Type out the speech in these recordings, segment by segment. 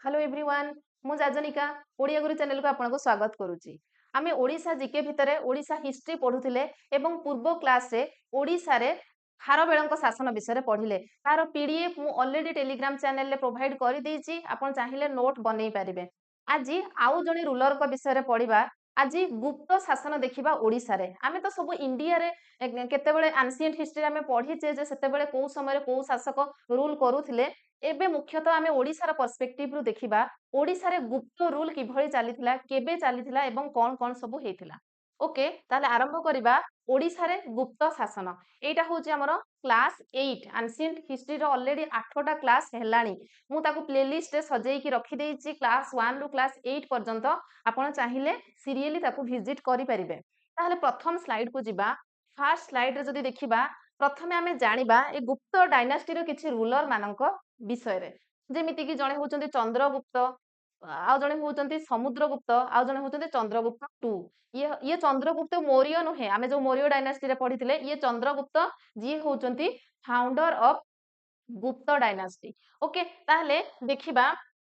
Hello everyone मु जाजनिका ओडिया गुरु channel को आपनको स्वागत करूची। आमे ओडिशा जीके भितरे ओडिशा हिस्ट्री पढुथिले एवं पूर्व क्लास रे ओडिशा रे खारबेळଙ୍କ शासन विषय पढ़िले तार पीडीएफ मु ऑलरेडी टेलीग्राम चैनल रे प्रोवाइड कर देइची आपण चाहिले नोट बनै पारिबे। आज आउ जणी रूलर को विषय रे पढिबा। आज गुप्त शासन देखिबा ओडिशा रे आमे तो सब इंडिया रे केतेबेले एंशिएंट हिस्ट्री आमे पढिचे जे सेतेबेले को समय रे को शासक रूल करूथिले। एबे मुख्यतः आमे ओडिसा रा पर्सपेक्टिव रु देखिबा ओडिसा रे गुप्त रूल किभଳି चालिथिला केबे चालिथिला एवं कोन कोन सब हेतिला। ओके ताले आरंभ करिबा ओडिसा रे गुप्त शासन। एटा होची हमर क्लास 8 एंशिएंट हिस्ट्री रो ऑलरेडी 8टा क्लास हेलानी मु ताको प्लेलिस्ट रे सजेई की रखी देइची क्लास 1 रु क्लास 8 पर्यंत आपण चाहिले सीरियली ताको विजिट करि परिबे। ताले प्रथम स्लाइड को जिबा। फर्स्ट स्लाइड रे जदी देखिबा प्रथमे आमे जानिबा ए गुप्त डायनास्टी रो किछि रूलर मानक विषय रे जेमिति कि जणे होचंती चंद्रगुप्त आ जणे होचंती समुद्रगुप्त आ जणे होचंती चंद्रगुप्त 2। ये चंद्रगुप्त मौर्य नुहे आमे जो मौर्य डायनास्टी रे पढिथिले ये चंद्रगुप्त जी होचंती फाउंडर ऑफ गुप्त डायनास्टी। ओके ताहले देखिबा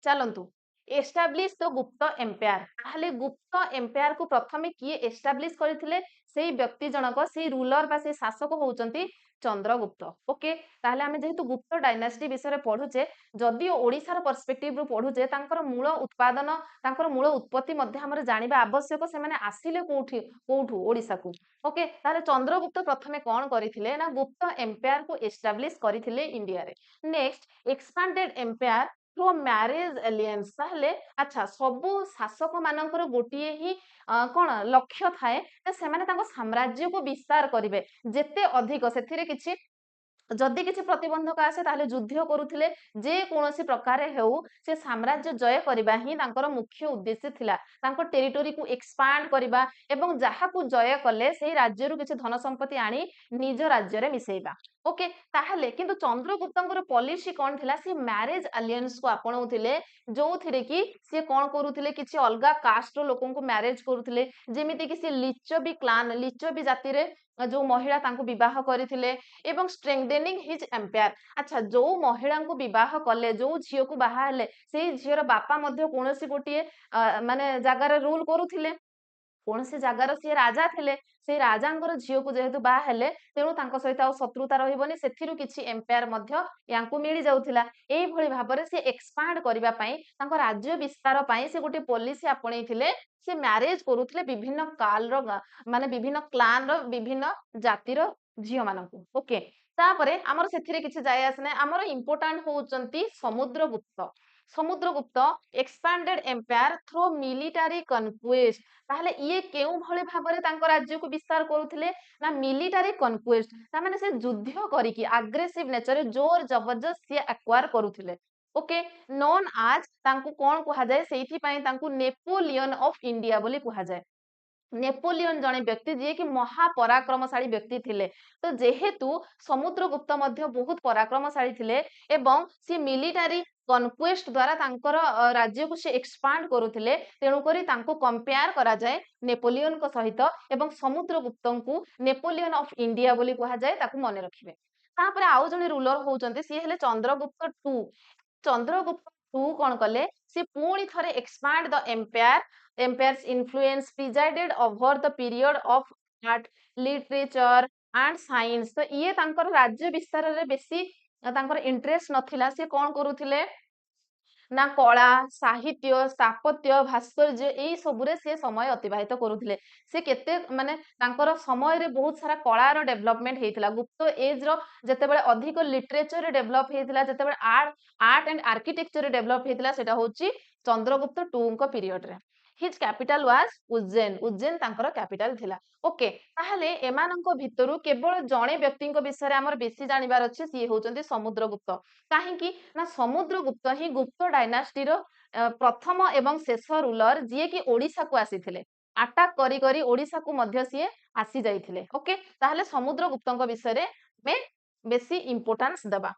चलंतु एस्टाब्लिश द गुप्त एम्पायर। ताहले गुप्त एम्पायर को प्रथमे किए एस्टाब्लिश करथिले सेही व्यक्ति जनक सेही रूलर बा सेही शासक होउचंती चंद्रगुप्त। ओके ताहले आमे जेहेतु गुप्त डायनास्टी विषय पढुचे जदि ओडिसा रो पर्सपेक्टिव रु पढुचे तांकर मूल उत्पादन तांकर मूल उत्पत्ति मध्ये हमर जानिबा आवश्यक से माने आसिले कोठु ओडिसा को। ओके ताहले चंद्रगुप्त प्रथमे कोन करिथिले ना गुप्त एम्पायर को एस्टाब्लिश करिथिले इंडिया रे। Next expanded empire through marriage alliances. ताहले अच्छा सबु शासक मानकर गोटिए ही कोन लक्ष्य थाए से माने तांको साम्राज्य को विस्तार करिवे जेते अधिक सेथिरे किछि जदि किछि प्रतिबंधक आसे ताहले युद्ध करूथिले जे कोनोसी प्रकार हेउ से साम्राज्य जय करिबा ही तांकर मुख्य उद्देश्य थिला। तांको टेरिटोरी को एक्सपांड करिबा एवं जहा को जय कले सेही राज्य रु किछि धन संपत्ति आनी निज राज्य रे मिसेइबा। ओके ताहले किंतु चंद्रगुप्तଙ୍କର पॉलिसी कोन थिला से मैरिज अलायंस को आपणाउथिले जोथिरे कि से कोन करूथिले किछि अलगा कास्ट रो लोकन को मैरिज करूथिले जेमिति कि से लिच्छवी क्लान लिच्छवी जाति रे जो महिला तांको विवाह करिथिले एवं स्ट्रेंथेनिंग हिज एम्पायर। अच्छा जो महिला को विवाह कले जो झियो को बाहा हेले सेही झियोर बापा मध्ये कोनोसी गोटिए माने जागार रूल करूथिले कोनोसी जागार से राजा थिले से राजांकर झियो को जेहेतु बा हेले तेणु तांको सहित आ शत्रुता रहिबनी सेथिरु किछि एम्पायर मध्ये यांकु मिली जाउथिला। एई भଳି भाबरे से एक्सपांड करिबा पई तांको राज्य विस्तार पई से गोटे पॉलिसी आपणैथिले से मैरिज करूथिले विभिन्न काल रो माने विभिन्न क्लान रो विभिन्न जातिर झियो मानकु। ओके तापरे हमर सेथिरे किछि जाय आसने हमर इंपोर्टेंट होउचंती Samudragupta. Samudragupta expanded empire through military conquest. ताहले ये केउ भଳି भाबरे तांको राज्य को विस्तार करूथिले ना मिलिटरी कन्क्वेस्ट ता माने से युद्ध करिकि एग्रेसिव नेचर जोर जबरदस्त से एक्वायर करूथिले। ओके नोन आज तांको कोन कहा जाय सेठी पई तांको नेपोलियन ऑफ इंडिया बोली कहा जाय। नेपोलियन जने व्यक्ति जे कि महापराक्रमशाली व्यक्ति थिले तो जेहेतु समुद्रगुप्त मध्य बहुत पराक्रमशाली थिले एवं सी मिलिटरी कन्क्वेस्ट द्वारा तांकर राज्य को से एक्सपांड करूथिले तेणु करी तांको कंपेयर करा जाए नेपोलियन को सहित एवं समुद्रगुप्त को नेपोलियन ऑफ इंडिया बोली कहा जाए ताकू मने रखिबे। तापरे आउ जने रूलर होउचंती सी हेले चंद्रगुप्त 2। चंद्रगुप्त 2 कोन कले से पुणी थरे expand the empire empire's influence presided over the period of art literature and science। तो ये तांकर राज्य विस्तार रे बेसी तांकर इंटरेस्ट नथिला से कोन करूथिले ना कला साहित्य स्थापत्य भास्कर्य एई सबुरे से समय अतिबाहित करूथिले। से केते माने तांकर समय रे बहुत सारा कला रो डेवलपमेंट हेतिला गुप्त एज रो जेतेबेले अधिक लिटरेचर रे डेवलप हेतिला जेतेबेले आर्ट एंड आर्किटेक्चर रे डेवलप हेतिला सेटा होची चंद्रगुप्त 2 को पीरियड रे। His capital was Ujjain. Ujjain तांकर कैपिटल थिला। ओके ताहले एमानंक भितरु केवल जणे व्यक्तिंक विषय हमर बेसी जानिबार अछि सी होचंती समुद्रगुप्त। काहेकि ना समुद्रगुप्त ही गुप्त डायनास्टी रो प्रथम एवं शेष रूलर जे कि ओडिसा को आसीथिले अटैक करी करी ओडिसा को मध्य सी आसी जाइथिले। ओके ताहले समुद्रगुप्तंक विषय रे में बेसी इंपोर्टेंस देबा।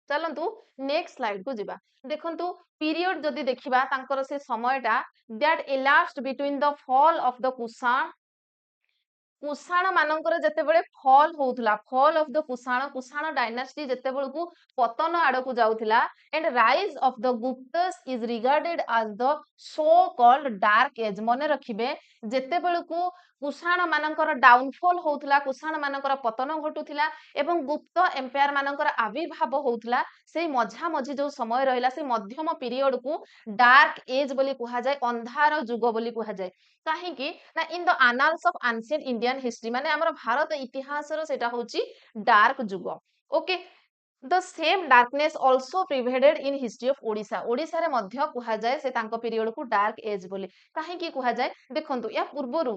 चलंतु नेक्स्ट स्लाइड को जिबा। देखंतु पीरियड जदि देखिबा तांकर से समयटा that elapsed between the fall of the Kusan Kushan ମାନଙ୍କର ଯେତେବେଳେ ଫଲ୍ ହଉଥିଲା, ଫଲ୍ ଅଫ ଦ କୁଷାଣ ଡାଇନାଷ୍ଟି ଯେତେବେଳକୁ ପତନ ଆଡକୁ ଯାଉଥିଲା, and rise of the Guptas is regarded as the so called dark age। ମନେ ରଖିବେ, ଯେତେବେଳକୁ କୁଷାଣ ମାନଙ୍କର ଡାଉନଫଲ୍ ହଉଥିଲା, କୁଷାଣ ମାନଙ୍କର ପତନ ଘଟୁଥିଲା ଏବଂ ଗୁପ୍ତ ଏମ୍ପାୟାର ମାନଙ୍କର ଆବିର୍ଭାବ ହଉଥିଲା, ସେଇ ମଝାମଝି ଯୋଉ ସମୟ ରହିଲା, ସେଇ ମଧ୍ୟମ ପିରିୟଡକୁ ଡାର୍କ ଏଜ୍ ବୋଲି କୁହାଯାଏ, ଅନ୍ଧାର ଯୁଗ ବୋଲି କୁହାଯାଏ। କାହିଁକି ନା in the annals of ancient Indian history, ମାନେ ଆମର ଭାରତ ଇତିହାସର ସେଟା ହଉଛି ଡାର୍କ ଯୁଗ। Okay, the same darkness also prevaded in history of Odisha. ଓଡିଶାରେ ମଧ୍ୟ କୁହାଯାଏ ସେ ତାଙ୍କ ପିରିୟଡକୁ ଡାର୍କ ଏଜ୍ ବୋଲି। କାହିଁକି କୁହାଯାଏ ଦେଖନ୍ତୁ, ୟା ପୂର୍ବରୁ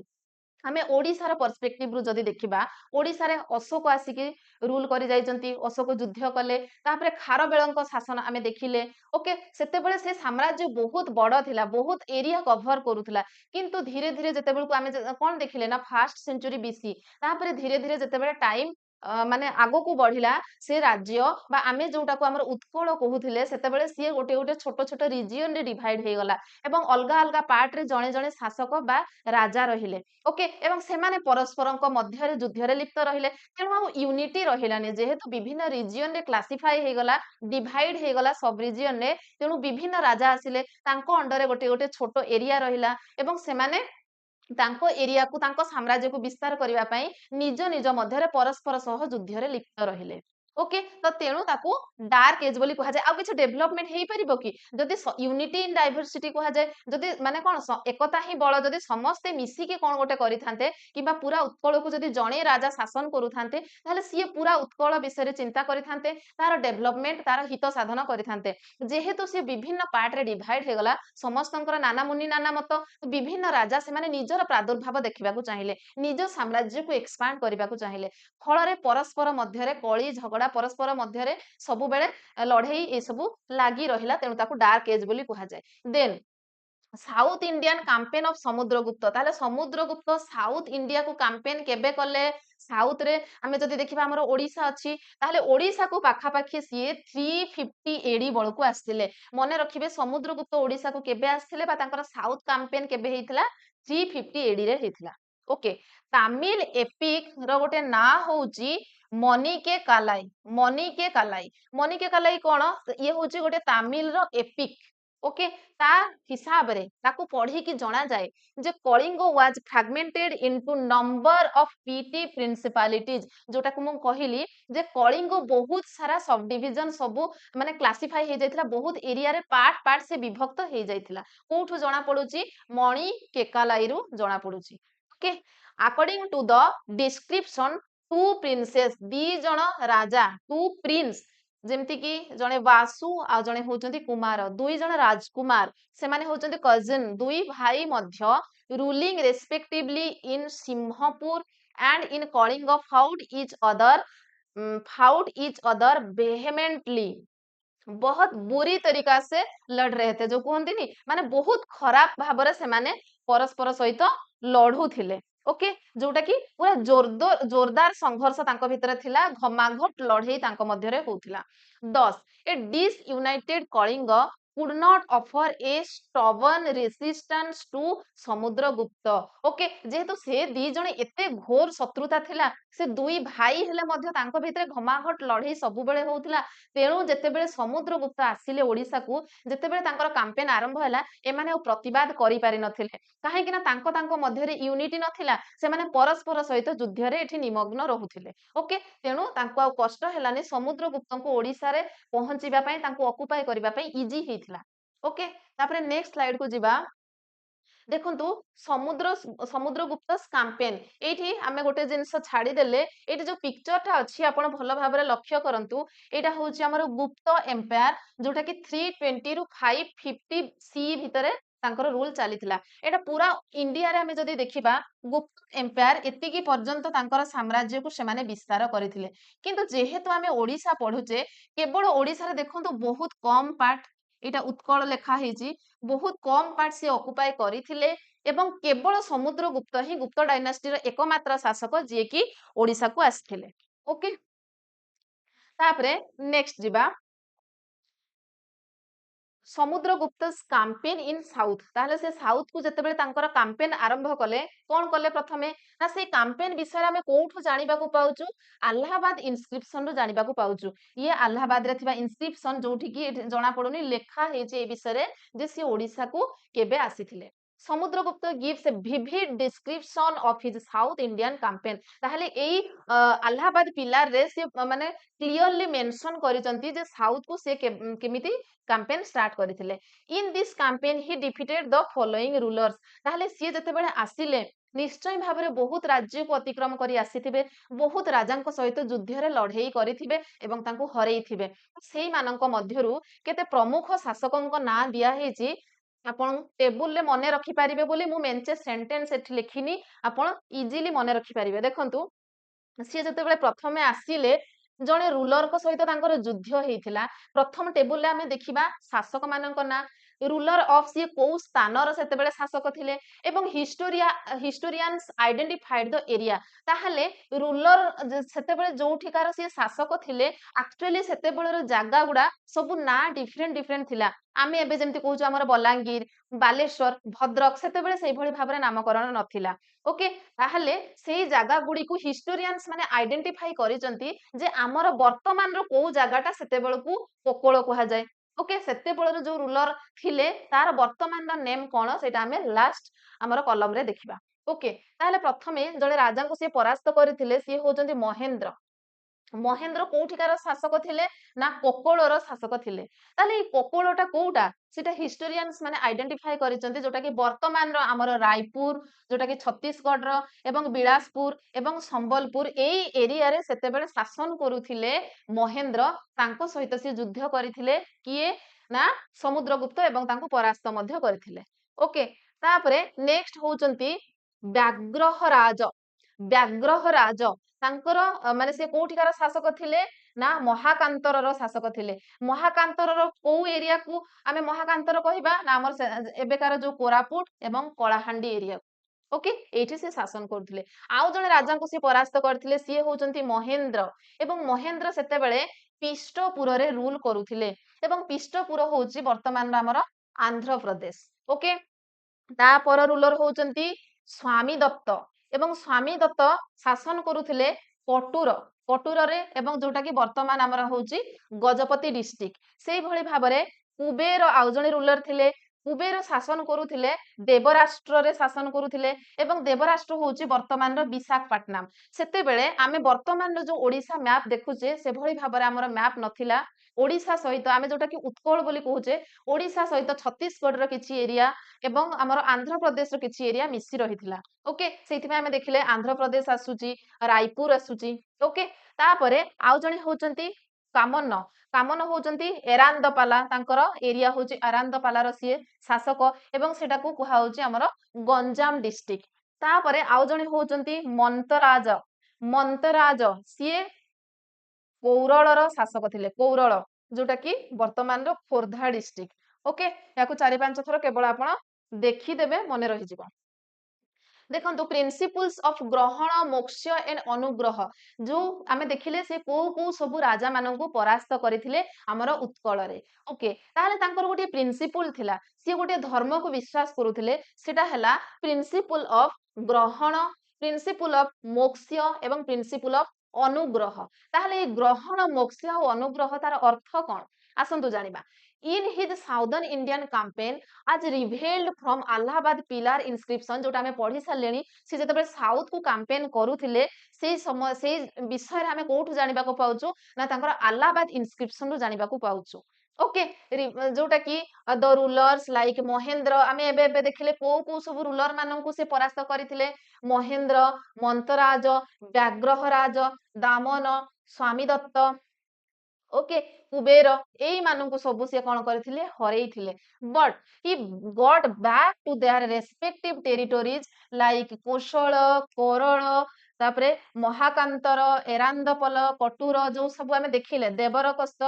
ଆମେ ଓଡିଶାର ପର୍ସପେକ୍ଟିଭ ରୁ ଯଦି ଦେଖିବା, ଓଡିଶାରେ ଅଶୋକ ଆସିକି ରୁଲ କରି ଯାଇଛନ୍ତି, ଅଶୋକ ଯୁଦ୍ଧ କଲେ, ତାପରେ ଖାରବେଳଙ୍କ ଶାସନ ଆମେ ଦେଖିଲେ। ଓକେ, ସେତେବେଳେ ସେ ସାମ୍ରାଜ୍ୟ ବହୁତ ବଡ ଥିଲା, ବହୁତ ଏରିଆ କଭର କରୁଥିଲା, କିନ୍ତୁ ଧୀରେ ଧୀରେ ଯେତେବେଳକୁ ଆମେ କଣ ଦେଖିଲେ ନା ଫାର୍ଷ୍ଟ ସେଞ୍ଚୁରୀ ବିସି, ତାପରେ ଧୀରେ ଧୀରେ ଯେତେବେଳେ ଟାଇମ ମାନେ ଆଗକୁ ବଢିଲା, ସେ ରାଜ୍ୟ ବା ଆମେ ଯୋଉଟାକୁ ଆମର ଉତ୍କଳ କହୁଥିଲେ, ସେତେବେଳେ ସିଏ ଗୋଟେ ଗୋଟେ ଛୋଟ ଛୋଟ ରିଜିଅନ ରେ ଡିଭାଇଡ ହେଇଗଲା ଏବଂ ଅଲଗା ଅଲଗା ପାର୍ଟରେ ଜଣେ ଜଣେ ଶାସକ ବା ରାଜା ରହିଲେ। ଓକେ, ଏବଂ ସେମାନେ ପରସ୍ପରଙ୍କ ମଧ୍ୟରେ ଯୁଦ୍ଧରେ ଲିପ୍ତ ରହିଲେ, ତେଣୁ ଆଉ ୟୁନିଟି ରହିଲାନି, ଯେହେତୁ ବିଭିନ୍ନ ରିଜିଅନ ରେ କ୍ଲାସିଫାଇ ହେଇଗଲା, ଡିଭାଇଡ ହେଇଗଲା ସବ ରିଜିଅନ ରେ, ତେଣୁ ବିଭିନ୍ନ ରାଜା ଆସିଲେ, ତାଙ୍କ ଅଣ୍ଡରେ ଗୋଟେ ଗୋଟେ ଛୋଟ ଏରିଆ ରହିଲା ଏବଂ ସେମାନେ ତାଙ୍କ ଏରିଆକୁ, ତାଙ୍କ ସାମ୍ରାଜ୍ୟକୁ ବିସ୍ତାର କରିବା ପାଇଁ ନିଜ ନିଜ ମଧ୍ୟରେ ପରସ୍ପର ସହ ଯୁଦ୍ଧରେ ଲିପ୍ତ ରହିଲେ। ଓକେ, ତ ତେଣୁ ତାକୁ ଡାର୍କ ଏଜ୍ ବୋଲି କୁହାଯାଏ। ଆଉ କିଛି ଡେଭଲପମେଣ୍ଟ ହେଇପାରିବ କି ଯଦି ୟୁନିଟି ଇନ୍ ଡାଇଭରସିଟି କୁହାଯାଏ, ଯଦି ମାନେ କଣ ଏକତା ହିଁ ବଳ, ଯଦି ସମସ୍ତେ ମିଶିକି କଣ ଗୋଟେ କରିଥାନ୍ତେ କିମ୍ବା ପୁରା ଉତ୍କଳକୁ ଯଦି ଜଣେ ରାଜା ଶାସନ କରୁଥାନ୍ତେ, ତାହେଲେ ସିଏ ପୁରା ଉତ୍କଳ ବିଷୟରେ ଚିନ୍ତା କରିଥାନ୍ତେ, ତାର ଡେଭଲପମେଣ୍ଟ, ତାର ହିତ ସାଧନ କରିଥାନ୍ତେ। ଯେହେତୁ ସିଏ ବିଭିନ୍ନ ପାର୍ଟରେ ଡିଭାଇଡ ହେଇଗଲା, ସମସ୍ତଙ୍କର ନାନା ମୁନି ନାନା ମତ, ବିଭିନ୍ନ ରାଜା ସେମାନେ ନିଜର ପ୍ରାଦୁର୍ଭାବ ଦେଖିବାକୁ ଚାହିଁଲେ, ନିଜ ସାମ୍ରାଜ୍ୟକୁ ଏକ୍ସପାଣ୍ଡ କରିବାକୁ ଚାହିଁଲେ, ଫଳରେ ପରସ୍ପର ମଧ୍ୟରେ କଳି ଝଗଡା, ପରସ୍ପର ମଧ୍ୟରେ ସବୁବେଳେ ଲଢେଇ ଏସବୁ ଲାଗି ରହିଲା, ତେଣୁ ତାକୁ ଡାର୍କ ଏଜ୍ ବୋଲି କୁହାଯାଏ। ଦେନ୍ south Indian campaign of Samudragupta, ତାହେଲେ ସମୁଦ୍ରଗୁପ୍ତ ସାଉଥ ଇଣ୍ଡିଆକୁ କାମ୍ପେନ୍ କେବେ କଲେ? ସାଉଥରେ ଆମେ ଯଦି ଦେଖିବା, ଆମର ଓଡିଶା ଅଛି, ତାହେଲେ ଓଡିଶାକୁ ପାଖାପାଖି ସିଏ 350 ଏଡି ବେଳକୁ ଆସିଥିଲେ। ମନେ ରଖିବେ, ସମୁଦ୍ରଗୁପ୍ତ ଓଡିଶାକୁ କେବେ ଆସିଥିଲେ ବା ତାଙ୍କର ସାଉଥ କାମ୍ପେନ୍ କେବେ ହେଇଥିଲା? 350 ଏଡିରେ ହେଇଥିଲା। ଓକେ, ତାମିଲ ଏପିକ ର ଗୋଟେ ନାଁ ହଉଛି ମନିକେ କାଲାଇ। ମନିକେ କାଲାଇ, ମନିକେ କାଲାଇ କଣ? ଇଏ ହଉଛି ଗୋଟେ ତାମିଲର ଏପିକ। ଓକେ, ତା ହିସାବରେ ତାକୁ ପଢିକି ଜଣାଯାଏ ଯେ Kalinga was fragmented into number of petty principalities. ଯୋଉଟାକୁ ମୁଁ କହିଲି ଯେ କଳିଙ୍ଗ ବହୁତ ସାରା ସବ ଡିଭିଜନ ସବୁ ମାନେ କ୍ଲାସିଫାଇ ହେଇଯାଇଥିଲା, ବହୁତ ଏରିଆରେ ପାର୍ଟ ପାର୍ଟ ସେ ବିଭକ୍ତ ହେଇଯାଇଥିଲା। କୋଉଠୁ ଜଣା ପଡୁଛି? ମଣି କେକାଲାଇରୁ ଜଣା ପଡୁଛି। Okay, according to the description, to princes, ଦି ଜଣ ରାଜା, ଟୁ ପ୍ରିନ୍ସ, ଯେମିତି କି ଜଣେ ବାସୁ ଆଉ ଜଣେ ହଉଛନ୍ତି କୁମାର, ଦୁଇ ଜଣ ରାଜକୁମାର, ସେମାନେ ହଉଛନ୍ତି କଜିନ, ଦୁଇ ଭାଇ ମଧ୍ୟ, ruling respectively in Singhapur and in Kalinga fought each other vehemently। बहुत बुरी तरीका से लड़ रहे थे, जो कहते नहीं माने बहुत खराब भाବରେ ସେମାନେ ପରସ୍ପର ସହିତ ଲଢୁଥିଲେ। ଓକେ, ଯୋଉଟା କି ପୁରା ଜୋରଦାର ସଂଘର୍ଷ ତାଙ୍କ ଭିତରେ ଥିଲା, ଘମାଘୋଟ ଲଢେଇ ତାଙ୍କ ମଧ୍ୟରେ ହଉଥିଲା। 10 ଏ disunited Kalinga could not offer a stubborn resistance to Samudragupta. Okay, ଯେହେତୁ ସେ ଦି ଜଣ ଏତେ ଘୋର ଶତ୍ରୁତା ଥିଲା, ସେ ଦୁଇ ଭାଇ ହେଲେ ମଧ୍ୟ ତାଙ୍କ ଭିତରେ ଘମାଘୋଟ ଲଢେଇ ସବୁବେଳେ ହଉଥିଲା, ତେଣୁ ଯେତେବେଳେ ସମୁଦ୍ରଗୁପ୍ତ ଆସିଲେ ଓଡିଶାକୁ, ଯେତେବେଳେ ତାଙ୍କର କାମ୍ପେନ ଆରମ୍ଭ ହେଲା, ଏମାନେ ଆଉ ପ୍ରତିବାଦ କରିପାରିନଥିଲେ, କାହିଁକି ନା ତାଙ୍କ ମଧ୍ୟରେ ୟୁନିଟି ନଥିଲା, ସେମାନେ ପରସ୍ପର ସହିତ ଯୁଦ୍ଧରେ ଏଠି ନିମଗ୍ନ ରହୁଥିଲେ। ଓକେ, ତେଣୁ ତାଙ୍କୁ ଆଉ କଷ୍ଟ ହେଲାନି ସମୁଦ୍ରଗୁପ୍ତଙ୍କୁ ଓଡିଶାରେ ପହଞ୍ଚିବା ପାଇଁ, ତାଙ୍କୁ ଅକୁପାଇ କରିବା ପାଇଁ ଇଜି ହେଇଥିଲା। ଓକେ, ତାପରେ ନେକ୍ସଟ ସ୍ଲାଇଡ କୁ ଯିବା। ଦେଖନ୍ତୁ ସମୁଦ୍ରଗୁପ୍ତ କାମ୍ପେନ୍, ଏଇଠି ଆମେ ଗୋଟେ ଜିନିଷ ଛାଡିଦେଲେ, ଏଇଠି ଯୋଉ ପିକ୍ଚରଟା ଅଛି ଆପଣ ଭଲ ଭାବରେ ଲକ୍ଷ୍ୟ କରନ୍ତୁ, ଏଇଟା ହଉଛି ଆମର ଗୁପ୍ତ ଏମ୍ପାୟାର, ଯୋଉଟା କି 320 ରୁ 550 ସି ଭିତରେ ତାଙ୍କର ରୁଲ ଚାଲିଥିଲା। ଏଇଟା ପୁରା ଇଣ୍ଡିଆରେ ଆମେ ଯଦି ଦେଖିବା, ଗୁପ୍ତ ଏମ୍ପାୟାର ଏତିକି ପର୍ଯ୍ୟନ୍ତ ତାଙ୍କର ସାମ୍ରାଜ୍ୟକୁ ସେମାନେ ବିସ୍ତାର କରିଥିଲେ। କିନ୍ତୁ ଯେହେତୁ ଆମେ ଓଡିଶା ପଢୁଛେ, କେବଳ ଓଡିଶାରେ ଦେଖନ୍ତୁ ବହୁତ କମ ପାର୍ଟ, ଏଇଟା ଉତ୍କଳ ଲେଖା ହେଇଛି, ବହୁତ କମ ପାର୍ଟ ସେ ଅକୁପାଇ କରିଥିଲେ ଏବଂ କେବଳ ସମୁଦ୍ରଗୁପ୍ତ ହିଁ ଗୁପ୍ତ ଡାଇନାଷ୍ଟିର ଏକମାତ୍ର ଶାସକ ଯିଏକି ଓଡିଶାକୁ ଆସିଥିଲେ। ଓକେ, ତାପରେ ନେକ୍ସଟ ଯିବା। समुद्रगुप्त कैंपेन इन साउथ ताहले से साउथ को जेतेबेले तांकर कैंपेन आरंभ कले कोन कले प्रथमे ना से कैंपेन विषय आमे कोठु जानिबा को पाउचु अलाहाबाद इनस्क्रिप्शन रो जानिबा को पाउचु ये अलाहाबाद रे थिबा इनस्क्रिप्शन जोठी की जना पडुनी लेखा हेचे ए विषय रे जे से ओडिसा को केबे आसीथिले Samudragupta gives a vivid description of his south Indian campaign ताहले एई अलाहाबाद पिलार रे से माने क्लियरली मेंशन करिसंती जे साउथ को से केमिति कैंपेन स्टार्ट करथिले in this campaign he defeated the following rulers ताहले सी जेतेबेले आसिले निश्चय भाव में बहुत राज्य को अतिक्रम करी आसीथिबे बहुत राजांक सहित युद्ध रे लड़ाई करिथिबे एवं तांको हरैथिबे सेई मानंक मध्यरु केते प्रमुख शासकंक ना दिया हेची आपण टेबुल ले मने रखि पारिबे बोली मु मेंचे सेंटेंस एठी लिखिनी आपण इजीली मने रखि पारिबे देखंतु सी जेतेबेले प्रथमे आसीले जणे रूलर को सहित तांकर युद्ध हेइथिला प्रथम टेबुल ले आमे देखिबा शासक मानक ना रूलर ऑफ सी को स्थानर सेतेबेले शासक थिले एवं हिस्टोरियंस आइडेंटिफाइड द एरिया ताहले रूलर सेतेबेले जोठिकार सी शासक थिले एक्चुअली सेतेबेले जागा गुडा सब ना डिफरेंट डिफरेंट थिला आमे एबे जेमति कहूछु हमर बलांगीर बालेश्वर भद्रक सेतेबेले सेही भली भाबरे नामकरण नथिला ओके ताहले सेही जागा गुडी को हिस्टोरियंस माने आइडेंटिफाई करिसंती जे हमर वर्तमान रो को जागाटा सेतेबेलकू कोकोळ कुहा जाय ओके सेतेबेलर जो रूलर थिले तार वर्तमान रो नेम कोन सेटा हमें लास्ट हमर कॉलम रे देखिबा ओके ताहले प्रथमे जळे राजा को से परास्त करथिले से होचंती महेंद्र महेंद्र कोठिकार शासक थिले ना कोकोळर शासक थिले ताले ई कोकोळटा कोउटा सेटा हिस्टोरियंस माने आइडेंटिफाई करिसंती जोटा कि वर्तमान रो हमर रायपुर जोटा कि छत्तीसगढ़ रो एवं बिलासपुर एवं संबलपुर एई एरिया रे सेतेबेले शासन करूथिले महेंद्र तांको सहित से युद्ध करिथिले किए ना समुद्रगुप्त एवं तांको परास्त मध्य करिथिले ओके तापरे नेक्स्ट होचंती व्याघ्रहराज व्याघ्रहराज तांकर माने से कोठिकार शासक थिले ना महाकांतर शासक थिले महाकांतर को एरिया को आमे महाकांतर कहिबा ना हमर एबेकार जो कोरापुट एवं कलाहांडी एरिया ओके एठी से शासन करथिले आउ जने राजा को से परास्त करथिले सी होचंती महेंद्र एवं महेंद्र सेतेबेले पिष्टपुर रे रूल करूथिले एवं पिष्टपुर होची वर्तमान हमर आंध्र प्रदेश ओके ता पर रूलर होचंती स्वामी दत्त एवं स्वामी दत्त शासन करूथिले कटुर कटुर रे एवं जोटा कि वर्तमान हमर होची गजपति डिस्ट्रिक्ट सेही भली भाबरे कुबेर आउ जणे रूलर थिले कुबेर शासन करूथिले देवराष्ट्र रे शासन करूथिले एवं देवराष्ट्र होची वर्तमान रो विशाखापट्टनम सेते बेले आमे वर्तमान रो जो ओडिसा मैप देखुचे से भली भाबरे हमर मैप नथिला ओडिसा सहित आमे जोटा कि उत्कल बोली कहूचे ओडिसा सहित छत्तीसगढ़ रो किछि एरिया एवं हमर आंध्र प्रदेश रो किछि एरिया मिसी रहिथिला ओके सेति में आमे देखिले आंध्र प्रदेश आसुची रायपुर आसुची ओके तापरे आउ जणे होचंती कामन कामन होचंती एरांदपाला तांकर एरिया होची एरांदपाला रो सी शासक एवं सेटा को कुहा होची हमर गंजाम डिस्ट्रिक्ट तापरे आउ जणे होचंती मंतराज मंतराज सी कौरलर शासक थिले कौरल जोटा कि वर्तमान रो खोर्धा डिस्ट्रिक्ट ओके याकू 4-5 थर केवल आपण देखि देबे मने रहि जिवो देखंतु प्रिंसिपल्स ऑफ ग्रहण मोक्ष एंड अनुग्रह जो आमे देखिले से को सब राजा माननकु परास्त करिथिले हमर उत्कल रे ओके ताहले तांकर गोटे प्रिंसिपल थिला सी गोटे धर्म को विश्वास करूथिले सेटा हला प्रिंसिपल ऑफ ग्रहण प्रिंसिपल ऑफ मोक्ष एवं प्रिंसिपल ऑफ अनुग्रह ताहले ग्रहण मोक्ष और अनुग्रह तार अर्थ कोन आसंतु जानिबा in his southern Indian campaign as revealed from Allahabad pillar inscription जोटा हमें पढ़ी सारलेनी से जतबे साउथ को कैंपेन करूथिले से समय से विषय हमें कोठु जानिबा को पाउछु ना तांकर अलाहाबाद इंस्क्रिप्शन रो जानिबा को पाउछु ओके जोटा कि द रूलर्स लाइक महेंद्र आमे एबे देखिले को सब रूलर मानन को से परास्त करिथिले महेंद्र मंतराज व्याघ्रहराज दामन स्वामी दत्त ओके कुबेर एई माननकु सबु से कोन करथिले हरैथिले but he got back to their respective territories like Kosala Koral तापरे महाकांतर एरांदपल कटुर जो सब आमे देखिले देवरकस्त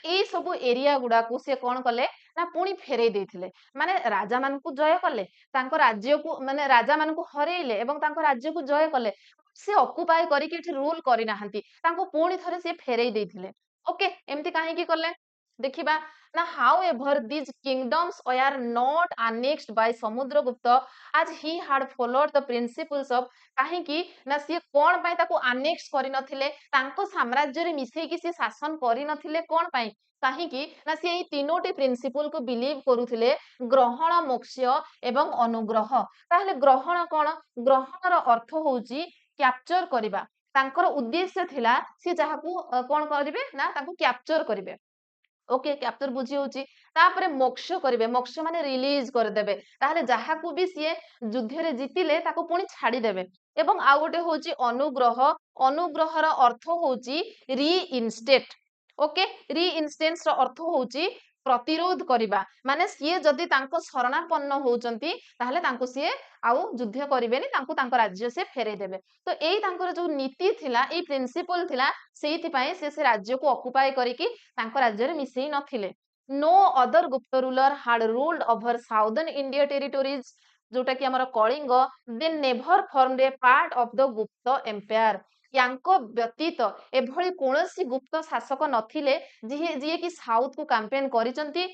ए सब एरिया गुडा को से कोन कले ना पुनी फेरै देथिले माने राजा मानकु जय कले तांको राज्य को माने राजा मानकु हरैले एवं तांको राज्य को जय कले से ऑक्युपाई करी कि रूल करी नाहंती तांको पुनी थरे से फेरै देथिले ओके एमती काहे की करले देखिबा ना how ever these kingdoms were not annexed by Samudragupta as he had followed the principles of काहींकि ना सिए कोन पई ताको अनेक्स करि नथिले तांको साम्राज्य रे मिसेई कि शासन करि नथिले कोन पई काहींकि ना सिए ई तीनोटी प्रिंसिपल को बिलीव करूथिले ग्रहण मोक्ष एवं अनुग्रह ताहले ग्रहण कोन ग्रहणर अर्थ होउची कैप्चर करिबा तांकर उद्देश्य थिला सी जहाकू कोन करिवे ना ताको कैप्चर करिवे ओके कैप्चर बुझी होची तापरे मोक्ष करिवे मोक्ष माने रिलीज कर देबे ताहले जहाकू भी सिए युद्ध रे जीतिले ताको पुनी छाडी देबे एवं आ गोटे होची अनुग्रह अनुग्रहर अर्थ होची रीइंस्टेट ओके रीइंस्टेंस रो अर्थ होची प्रतिरोध करिबा माने सिए जदी तांको शरणापन्न होउचंती ताहले तांको सिए आउ युद्ध करिवेनी तांको तांको राज्य से फेरे देबे तो एई तांकर जो नीति थिला एई प्रिंसिपल थिला सेइथि पई से राज्य को ऑक्युपाई करिकि तांको राज्य रे मिसेई नथिले no other Gupta ruler had ruled over southern India territories जोटा कि हमर Kalinga they never formed a part of the Gupta empire यांको व्यतीत एभଳି कोनोसी गुप्त शासक नथिले जी कि साउथ को कैंपेन करिसंती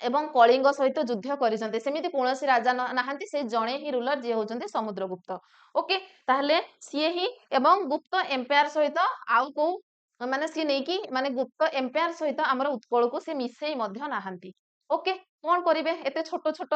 एवं कलिंग सहित युद्ध करिसंती सेमिति कोनोसी राजा नाहांती से जणे ही रूलर जे होचंती समुद्रगुप्त ओके ताहले सिए ही एवं गुप्त एम्पायर सहित आउ को माने सी नै कि माने गुप्त एम्पायर सहित हमर उत्कल को से मिसेई मध्य नाहांती ओके कोन करिवे एते छोट छोट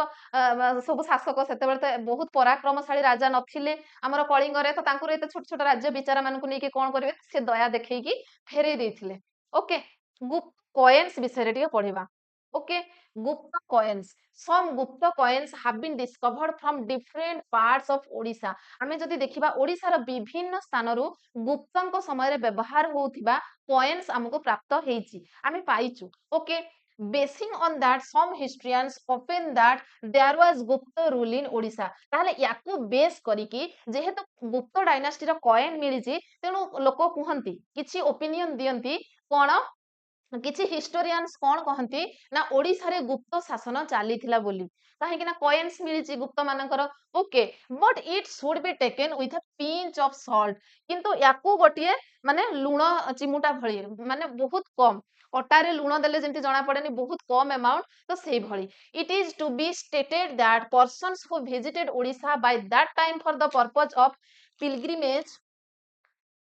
सब शासक सेते बेले त बहुत पराक्रमशाली राजा नथिले हमर कलिंग रे त तांकुर एते छोट छोट राज्य विचार मान को नै कि कोन करिवे से दया देखै कि फेरै दैथिले ओके गुप्त कॉइन्स विषय रे टिके पढिबा ओके गुप्त कॉइन्स some गुप्त coins have been discovered from different parts of Odisha आमे जदि देखिबा ओडिसा रो विभिन्न स्थान रु गुप्तंक समय रे व्यवहार होउथिबा coins हमको प्राप्त हेछि आमे पाइछु okay basing on that some historians open that there was Gupta rule in Odisha ताहले याकू बेस करिकि जेहेतु गुप्त डायनास्टी रो कॉइन मिलिछि तेनु लोक कुहंती किछि ओपिनियन दियंती कोन किछि हिस्टोरियंस कोन कहंती ना ओडिसा रे गुप्त शासन चालीथिला बोली काहे कि ना कॉइन्स मिलिछि गुप्त मानकर okay but it should be taken with a pinch of salt किंतु याकू गोटिए माने लूण चिमुटा भଳି माने बहुत कम अटारे लूण देले जेंति जणा पड़ेनी बहुत कम अमाउंट तो सेही भଳି it is to be stated that persons who visited Odisha by that time for the purpose of pilgrimage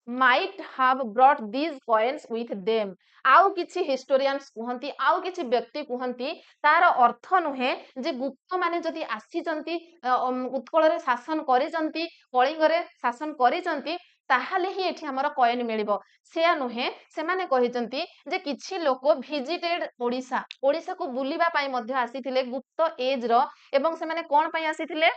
might have brought these coins with them आउ किछि हिस्टोरियंस कुहंती आउ किछि व्यक्ति कुहंती तार अर्थ नुहे जे गुप्त माने जदि आसीचंती उत्कल रे शासन करिचंती कलिंग रे शासन करिचंती ताहाले ही एठी हमर कॉइन मिलिबो सेया नुहे से माने कहिचंती जे किछि लोक विजिटेड ओडिसा ओडिसा को बुलिबा पई मध्ये आसीथिले गुप्त एज रो एवं से माने कोन पई आसीथिले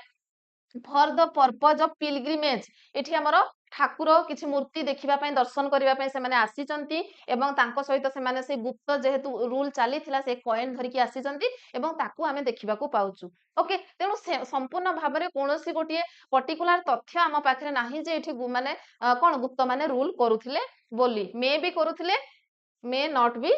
for the purpose of pilgrimage एठी हमर ठाकुर किछि मूर्ति देखिबा पई दर्शन करिबा पई से माने आसीचंती एवं तांको सहित से माने से गुप्त जेहेतु रूल चाली थिला से कॉइन धरि कि आसीचंती एवं ताकू हमें देखिबा को पाउछु ओके तेनु संपूर्ण भाबरे कोनोसी गोटिए पर्टिकुलर तथ्य हम पाखरे नाही जे एठी माने कोन गुप्त माने रूल करूथिले बोली मे भी करूथिले मे नॉट बी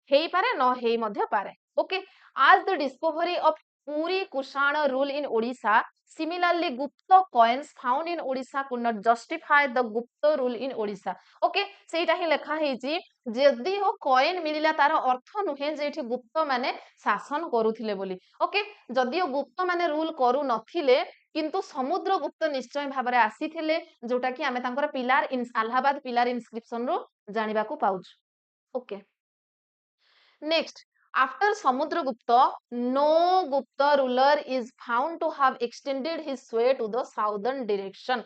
हेई पारे न हेई मध्य पारे ओके आज the discovery of Puri Kushana rule in Odisha. Similarly, Gupta coins found in Odisha could not justify the Gupta rule in Odisha. Okay, सेटा ही लेखा हेची जदि हो कॉइन मिलिला तार अर्थ नुहे जे एठी गुप्त माने शासन करूथिले बोली ओके जदि हो गुप्त माने रूल करू नथिले किंतु समुद्र गुप्त निश्चय भाबरे आसीथिले जोटा कि आमे तांकर पिलार इन अलाहाबाद पिलार इनस्क्रिप्शन रो जानिबा को पाउछ okay next after Samudragupta, no Gupta ruler is found to have extended his sway to the southern direction.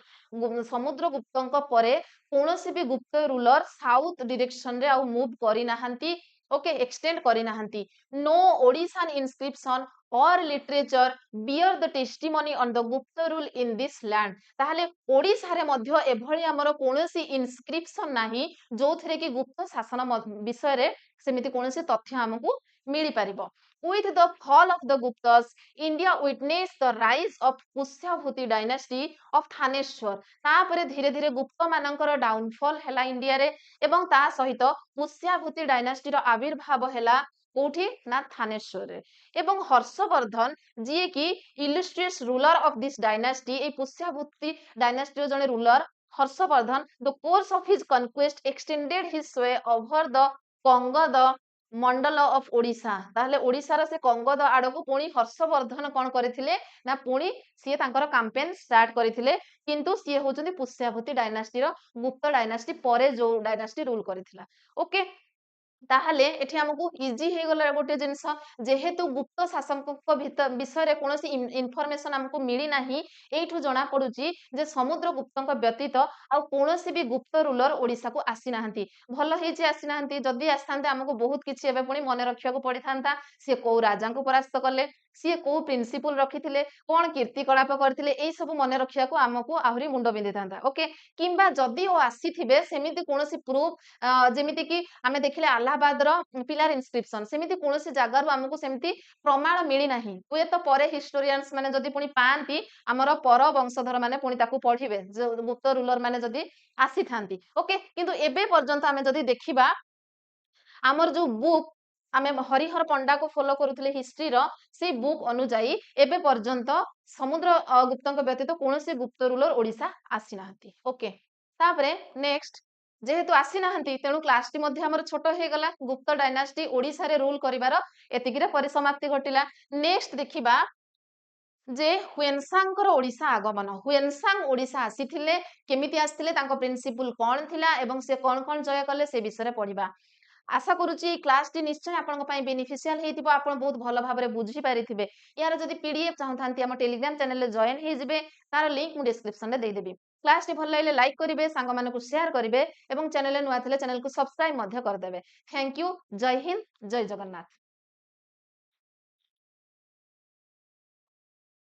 समुद्रगुप्तଙ୍କ ପରେ କୌଣସି ବି ଗୁପ୍ତ ruler south direction ରେ ଆଉ move କରି ନାହାନ୍ତି ओके एक्सटेंड करि नाहंती नो ओडिशान इनस्क्रिप्शन और literature bear the testimony on the गुप्त rule in this land ताहले ओडिसा रे मध्य एभଳି हमर कोनोसी इनस्क्रिप्शन नाही जोथरे कि गुप्त शासन विषय रे सेमिति कोनोसी तथ्य हमकु मिली परिबो with the fall of the Guptas India witnessed the rise of Pushyabhuti dynasty of Thaneshwar तापरे धीरे धीरे गुप्त मानकर डाउनफॉल हैला इंडिया रे एवं ता सहित पुष्याभूति डायनास्टी रो आविर्भाव हैला कोठी ना थानेश्वर रे एवं हर्षवर्धन जी की illustrious ruler of this dynasty ए पुष्याभूति डायनास्टी रो जने ruler Harshavardhana the course of his conquest extended his sway over the Kongoda Mandala of Odisha ତାହେଲେ ଓଡିଶାର ସେ କଙ୍ଗଦ ଆଡକୁ ପୁଣି ହର୍ଷବର୍ଦ୍ଧନ କଣ କରିଥିଲେ ନା ପୁଣି ସିଏ ତାଙ୍କର କାମ୍ପେନ ଷ୍ଟାର୍ଟ କରିଥିଲେ କିନ୍ତୁ ସିଏ ହଉଛନ୍ତି ପୁଷ୍ୟାଭୂତି ଡାଇନାଷ୍ଟିର ଗୁପ୍ତ ଡାଇନାଷ୍ଟି ପରେ ଯୋଉ ଡାଇନାଷ୍ଟି ରୁଲ କରିଥିଲା ଓକେ ତାହେଲେ ଏଠି ଆମକୁ ଇଜି ହେଇଗଲା ଗୋଟେ ଜିନିଷ ଯେହେତୁ ଗୁପ୍ତ ଶାସକଙ୍କ ବିଷୟରେ କୌଣସି ଇନଫରମେସନ ଆମକୁ ମିଳି ନାହିଁ ଏଇଠୁ ଜଣା ପଡୁଛି ଯେ ସମୁଦ୍ର ଗୁପ୍ତଙ୍କ ବ୍ୟତୀତ ଆଉ କୌଣସି ବି ଗୁପ୍ତ ରୁଲର ଓଡିଶାକୁ ଆସିନାହାନ୍ତି ଭଲ ହେଇଛି ଆସିନାହାନ୍ତି ଯଦି ଆସିଥାନ୍ତେ ଆମକୁ ବହୁତ କିଛି ଏବେ ପୁଣି ମନେ ରଖିବାକୁ ପଡିଥାନ୍ତା ସିଏ କୋଉ ରାଜାଙ୍କୁ ପରାସ୍ତ କଲେ ସିଏ କୋଉ ପ୍ରିନ୍ସିପୁଲ ରଖିଥିଲେ କଣ କୀର୍ତ୍ତିକଳାପ କରିଥିଲେ ଏଇ ସବୁ ମନେ ରଖିବାକୁ ଆମକୁ ଆହୁରି ମୁଣ୍ଡ ବିନ୍ଧିଥାନ୍ତା ଓକେ କିମ୍ବା ଯଦି ଓ ଆସିଥିବେ ସେମିତି କୌଣସି ପ୍ରୁଫ ଯେମିତି କି ଆମେ ଦେଖିଲେ ଆହ୍ଲାବାଦର ପିଲାର ଇନସ୍କ୍ରିପସନ ସେମିତି କୌଣସି ଜାଗାରୁ ଆମକୁ ସେମିତି ପ୍ରମାଣ ମିଳିନାହିଁ ହୁଏତ ପରେ ହିଷ୍ଟୋରିଆନ୍ସ ମାନେ ଯଦି ପୁଣି ପାଆନ୍ତି ଆମର ପର ବଂଶଧର ମାନେ ପୁଣି ତାକୁ ପଢିବେ ଗୁପ୍ତ ରୁଲର ମାନେ ଯଦି ଆସିଥାନ୍ତି ଓକେ କିନ୍ତୁ ଏବେ ପର୍ଯ୍ୟନ୍ତ ଆମେ ଯଦି ଦେଖିବା ଆମର ଯୋଉ ବୁକ୍ ଆମେ ହରିହର ପଣ୍ଡାକୁ ଫଲୋ କରୁଥିଲେ ହିଷ୍ଟ୍ରିର ସେଇ ବୁକ୍ ଅନୁଯାୟୀ ଏବେ ପର୍ଯ୍ୟନ୍ତ ସମୁଦ୍ର ଗୁପ୍ତଙ୍କ ବ୍ୟତୀତ କୌଣସି ଗୁପ୍ତ ରୁଲର ଓଡିଶା ଆସିନାହାନ୍ତି ଓକେ ତାପରେ ନେକ୍ସଟ ଯେହେତୁ ଆସିନାହାନ୍ତି ତେଣୁ କ୍ଲାସଟି ମଧ୍ୟ ଆମର ଛୋଟ ହେଇଗଲା ଗୁପ୍ତ ଡାଇନାଷ୍ଟି ଓଡିଶାରେ ରୁଲ କରିବାର ଏତିକିରେ ପରିସମାପ୍ତି ଘଟିଲା ନେକ୍ସଟ ଦେଖିବା ଯେ ହୁଏନସାଂଙ୍କର ଓଡିଶା ଆଗମନ ହୁଏନସାଂ ଓଡିଶା ଆସିଥିଲେ କେମିତି ଆସିଥିଲେ ତାଙ୍କ ପ୍ରିନ୍ସିପୁଲ କଣ ଥିଲା ଏବଂ ସେ କଣ କଣ ଜୟ କଲେ ସେ ବିଷୟରେ ପଢିବା ଆଶା କରୁଛି ଏଇ କ୍ଲାସଟି ନିଶ୍ଚୟ ଆପଣଙ୍କ ପାଇଁ ବେନିଫିସିଆଲ ହେଇଥିବ ଆପଣ ବହୁତ ଭଲ ଭାବରେ ବୁଝିପାରିଥିବେ ୟାର ଯଦି ପିଡିଏଫ ଚାହୁଁଥାନ୍ତି ଆମ ଟେଲିଗ୍ରାମ ଚ୍ୟାନେଲରେ ଜଏନ ହେଇଯିବେ ତାର ଲିଙ୍କ ମୁଁ ଡିସ୍କ୍ରିପସନରେ ଦେଇଦେବି କ୍ଲାସଟି ଭଲ ଲାଗିଲେ ଲାଇକ୍ କରିବେ ସାଙ୍ଗମାନଙ୍କୁ ସେୟାର କରିବେ ଏବଂ ଚ୍ୟାନେଲରେ ନୂଆ ଥିଲେ ଚ୍ୟାନେଲକୁ ସବସ୍କ୍ରାଇବ ମଧ୍ୟ କରିଦେବେ ଥ୍ୟାଙ୍କ ୟୁ ଜୟ ହିନ୍ଦ ଜୟ ଜଗନ୍ନାଥ